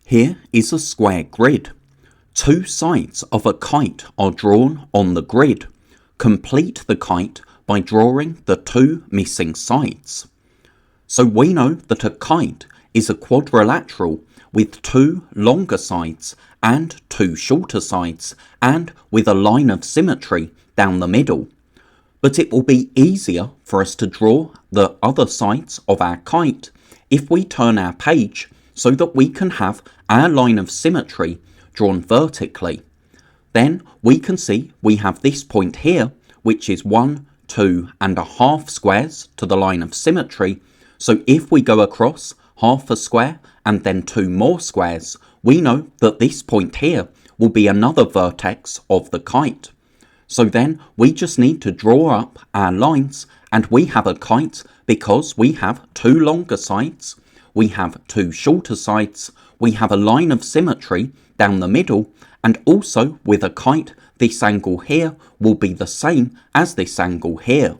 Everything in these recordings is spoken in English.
Here is a square grid. Two sides of a kite are drawn on the grid. Complete the kite by drawing the two missing sides. So we know that a kite is a quadrilateral with two longer sides and two shorter sides and with a line of symmetry down the middle. But it will be easier for us to draw the other sides of our kite if we turn our page so that we can have our line of symmetry drawn vertically. Then we can see we have this point here, which is 1, 2.5 squares to the line of symmetry. So if we go across half a square and then 2 more squares, we know that this point here will be another vertex of the kite. So then we just need to draw up our lines, and we have a kite because we have two longer sides, we have two shorter sides, we have a line of symmetry down the middle, and also with a kite, this angle here will be the same as this angle here.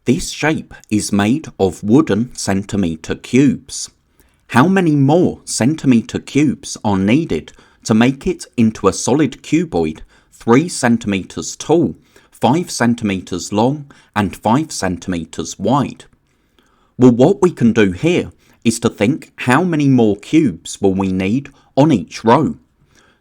This shape is made of wooden centimetre cubes. How many more centimetre cubes are needed to make it into a solid cuboid 3 centimetres tall, 5 centimetres long and 5 centimetres wide? Well, what we can do here is to think how many more cubes will we need on each row.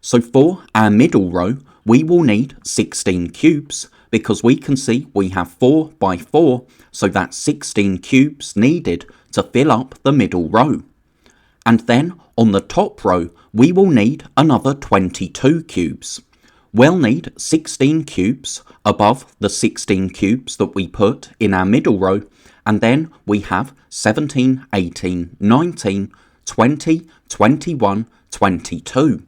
So for our middle row, we will need 16 cubes because we can see we have 4 by 4, so that's 16 cubes needed to fill up the middle row. And then on the top row, we will need another 22 cubes. We'll need 16 cubes above the 16 cubes that we put in our middle row, and then we have 17, 18, 19, 20, 21, 22.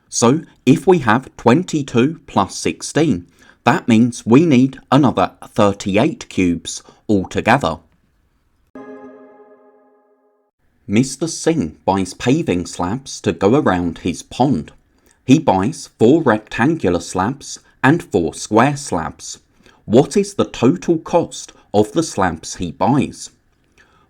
So if we have 22 plus 16, that means we need another 38 cubes altogether. Mr. Singh buys paving slabs to go around his pond. He buys 4 rectangular slabs and 4 square slabs. What is the total cost of the slabs he buys?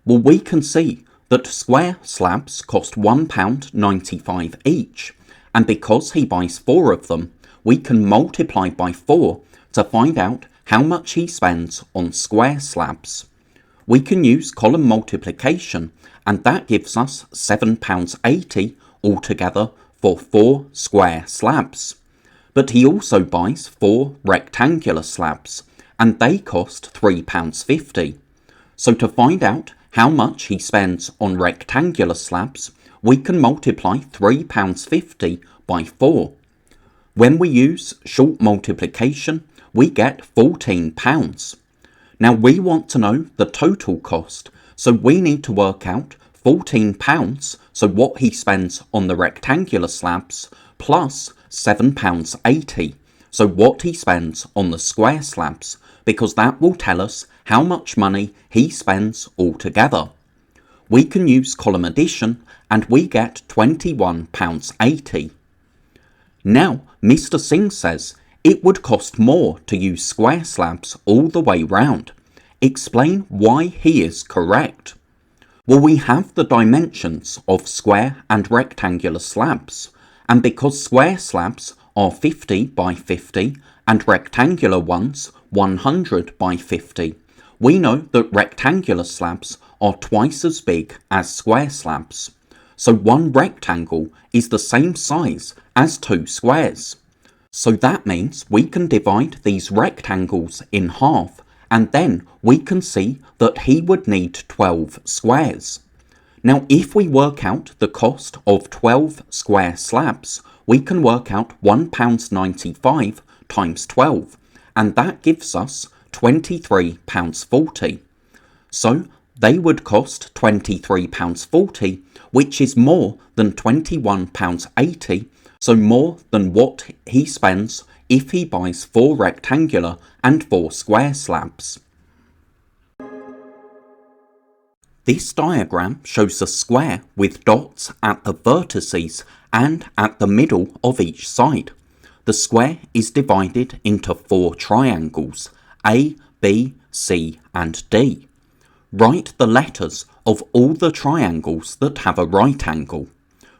Well, we can see that square slabs cost £1.95 each, and because he buys 4 of them, we can multiply by 4 to find out how much he spends on square slabs. We can use column multiplication, and that gives us £7.80 altogether for 4 square slabs. But he also buys 4 rectangular slabs, and they cost £3.50. So to find out how much he spends on rectangular slabs, we can multiply £3.50 by 4. When we use short multiplication, we get £14. Now we want to know the total cost, so we need to work out £14, so what he spends on the rectangular slabs, plus £7.80, so what he spends on the square slabs, because that will tell us how much money he spends altogether. We can use column addition, and we get £21.80. Now Mr. Singh says it would cost more to use square slabs all the way round. Explain why he is correct. Well, we have the dimensions of square and rectangular slabs, and because square slabs are 50 by 50 and rectangular ones 100 by 50, we know that rectangular slabs are twice as big as square slabs. So one rectangle is the same size as 2 squares. So that means we can divide these rectangles in half, and then we can see that he would need 12 squares. Now if we work out the cost of 12 square slabs, we can work out £1.95 times 12, and that gives us £23.40. So they would cost £23.40, which is more than £21.80, so more than what he spends if he buys 4 rectangular and 4 square slabs. This diagram shows a square with dots at the vertices and at the middle of each side. The square is divided into 4 triangles, A, B, C and D. Write the letters of all the triangles that have a right angle.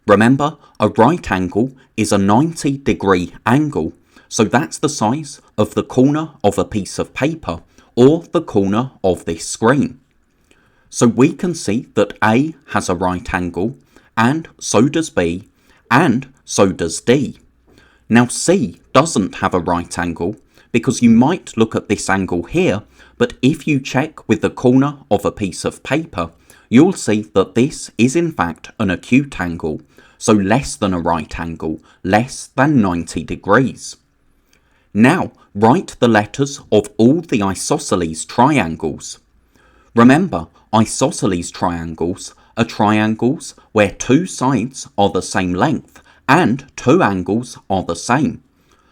Remember, a right angle is a 90-degree angle, so that's the size of the corner of a piece of paper or the corner of this screen. So we can see that A has a right angle, and so does B, and so does D. Now C doesn't have a right angle because you might look at this angle here, but if you check with the corner of a piece of paper, you'll see that this is in fact an acute angle, so less than a right angle, less than 90 degrees. Now write the letters of all the isosceles triangles. Remember, isosceles triangles are triangles where two sides are the same length and two angles are the same.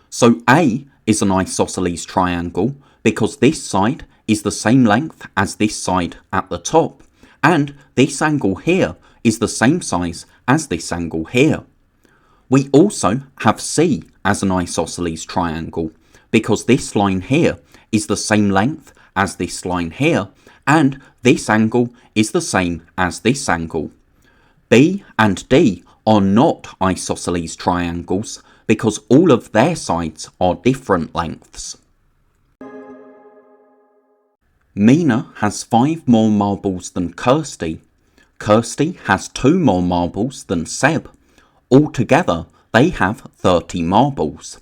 So A is an isosceles triangle because this side is the same length as this side at the top, and this angle here is the same size as this angle here. We also have C as an isosceles triangle because this line here is the same length as this line here, and this angle is the same as this angle. B and D are not isosceles triangles because all of their sides are different lengths. Mina has 5 more marbles than Kirsty. Kirsty has 2 more marbles than Seb. Altogether, they have 30 marbles.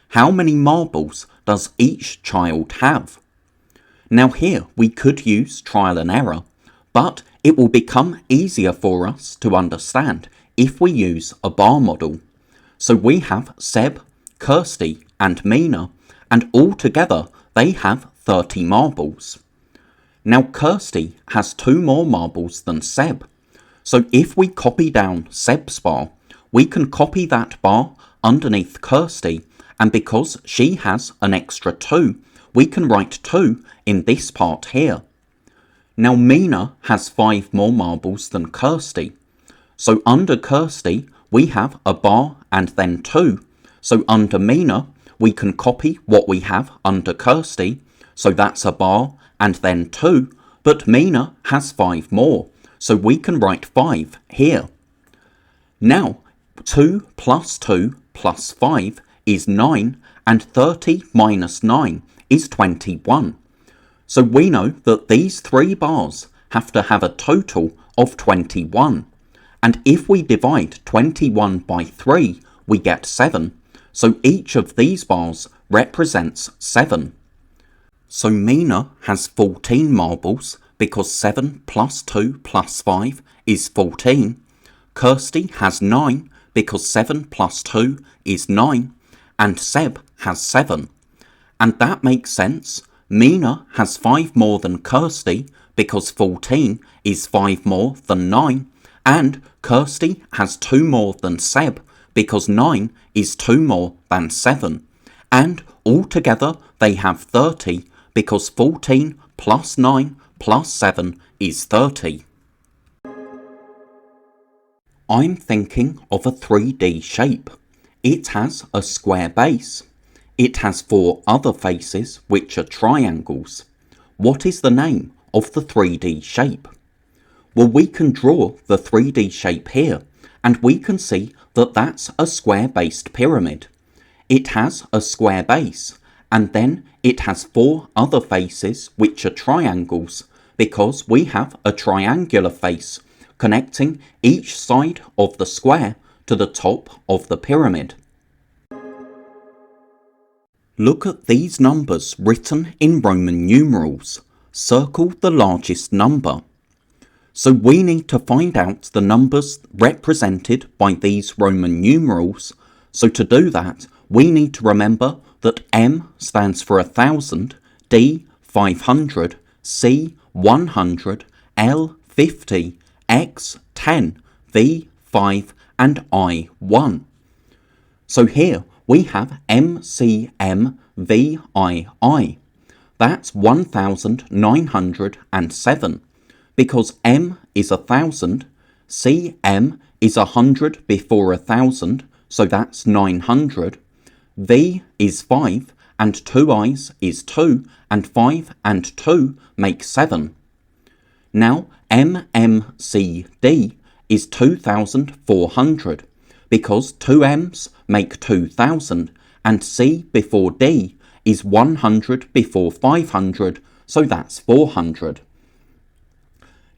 How many marbles does each child have? Now here we could use trial and error, but it will become easier for us to understand if we use a bar model. So we have Seb, Kirsty and Mina, and altogether they have 30 marbles. Now Kirsty has 2 more marbles than Seb. So if we copy down Seb's bar, we can copy that bar underneath Kirsty, and because she has an extra 2, we can write 2 in this part here. Now Mina has 5 more marbles than Kirsty. So under Kirsty, we have a bar and then 2. So under Mina, we can copy what we have under Kirsty. So that's a bar and then 2. But Mina has 5 more. So we can write 5 here. Now 2 plus 2 plus 5 is 9, and 30 minus 9 is 21. So we know that these 3 bars have to have a total of 21. And if we divide 21 by 3, we get 7. So each of these bars represents 7. So Mina has 14 marbles because 7 plus 2 plus 5 is 14. Kirsty has 9 because 7 plus 2 is 9. And Seb has 7. And that makes sense. Mina has 5 more than Kirsty because 14 is 5 more than 9. And Kirsty has 2 more than Seb because 9 is 2 more than 7. And altogether they have 30 because 14 plus 9 plus 7 is 30. I'm thinking of a 3D shape. It has a square base. It has 4 other faces which are triangles. What is the name of the 3D shape? Well, we can draw the 3D shape here, and we can see that that's a square-based pyramid. It has a square base, and then it has 4 other faces which are triangles, because we have a triangular face connecting each side of the square to the top of the pyramid. Look at these numbers written in Roman numerals. Circle the largest number. So we need to find out the numbers represented by these Roman numerals. So to do that, we need to remember that M stands for 1000, D 500, C 100, L 50, X 10, V 5 and I 1. So here we have MCMVII. That's 1907. Because M is 1000, CM is 100 before 1000, so that's 900. V is 5, and 2 I's is 2, and 5 and 2 make 7. Now MMCD is 2,400 because 2 M's make 2,000 and C before D is 100 before 500, so that's 400.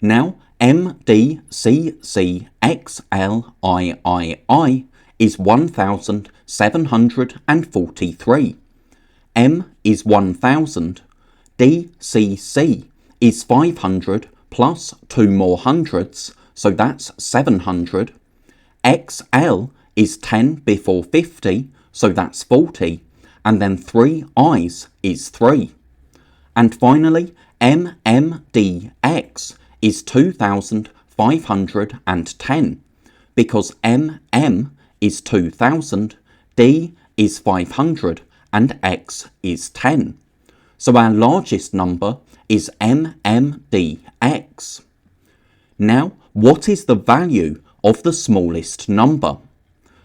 Now MDCCXLIII is 1,743. M is 1,000. DCC is 500 plus 2 more hundreds, so that's 700. XL is 10 before 50, so that's 40. And then 3 I's is 3. And finally, MMDX is 2,510 because MM is 2,000, D is 500 and X is 10. So our largest number is MMDX. Now, what is the value of the smallest number?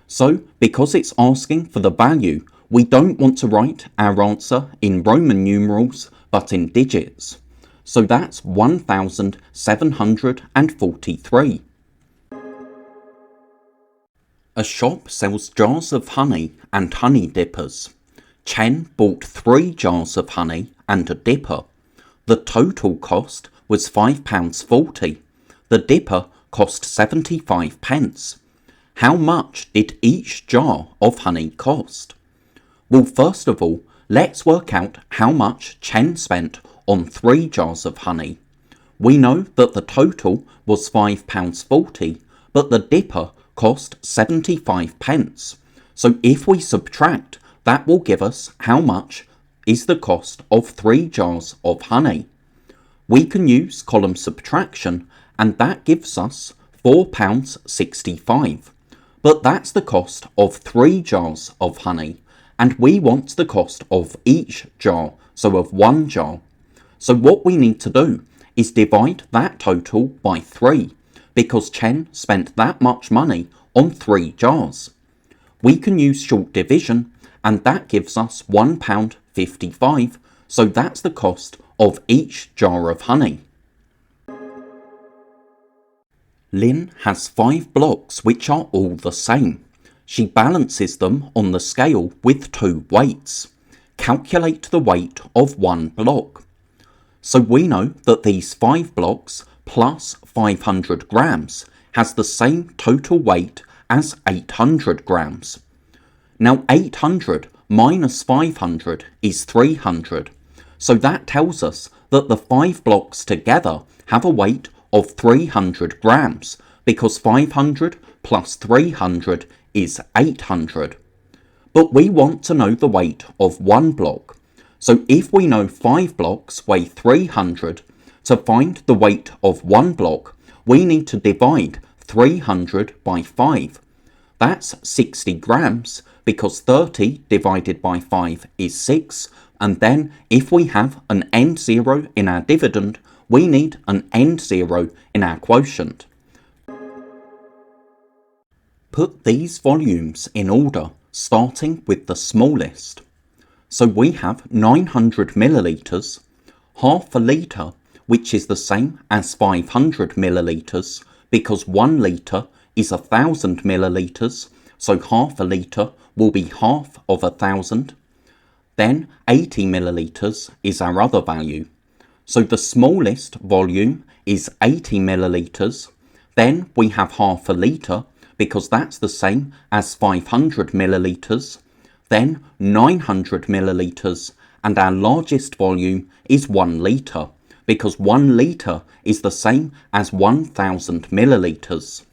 So, because it's asking for the value, we don't want to write our answer in Roman numerals, but in digits. So that's 1,743. A shop sells jars of honey and honey dippers. Chen bought 3 jars of honey and a dipper. The total cost was £5.40. The dipper cost 75 pence. How much did each jar of honey cost? Well, first of all, let's work out how much Chen spent on 3 jars of honey. We know that the total was £5.40, but the dipper cost 75 pence. So if we subtract, that will give us how much is the cost of 3 jars of honey. We can use column subtraction, and that gives us £4.65. But that's the cost of 3 jars of honey, and we want the cost of each jar, so of 1 jar. So what we need to do is divide that total by 3, because Chen spent that much money on 3 jars. We can use short division, and that gives us £1.55, so that's the cost of each jar of honey. Lynn has 5 blocks which are all the same. She balances them on the scale with 2 weights. Calculate the weight of 1 block. So we know that these 5 blocks plus 500 grams has the same total weight as 800 grams. Now 800 minus 500 is 300. So that tells us that the 5 blocks together have a weight of 300 grams because 500 plus 300 is 800. But we want to know the weight of 1 block. So if we know 5 blocks weigh 300, to find the weight of 1 block, we need to divide 300 by 5. That's 60 grams because 30 divided by 5 is 6. And then if we have an end zero in our dividend, we need an end zero in our quotient. Put these volumes in order, starting with the smallest. So we have 900 millilitres, half a litre, which is the same as 500 millilitres, because 1 litre is 1,000 millilitres, so half a litre will be half of 1,000. Then 80 millilitres is our other value. So the smallest volume is 80 millilitres. Then we have half a litre, because that's the same as 500 millilitres. Then 900 millilitres, and our largest volume is 1 litre, because 1 litre is the same as 1,000 millilitres.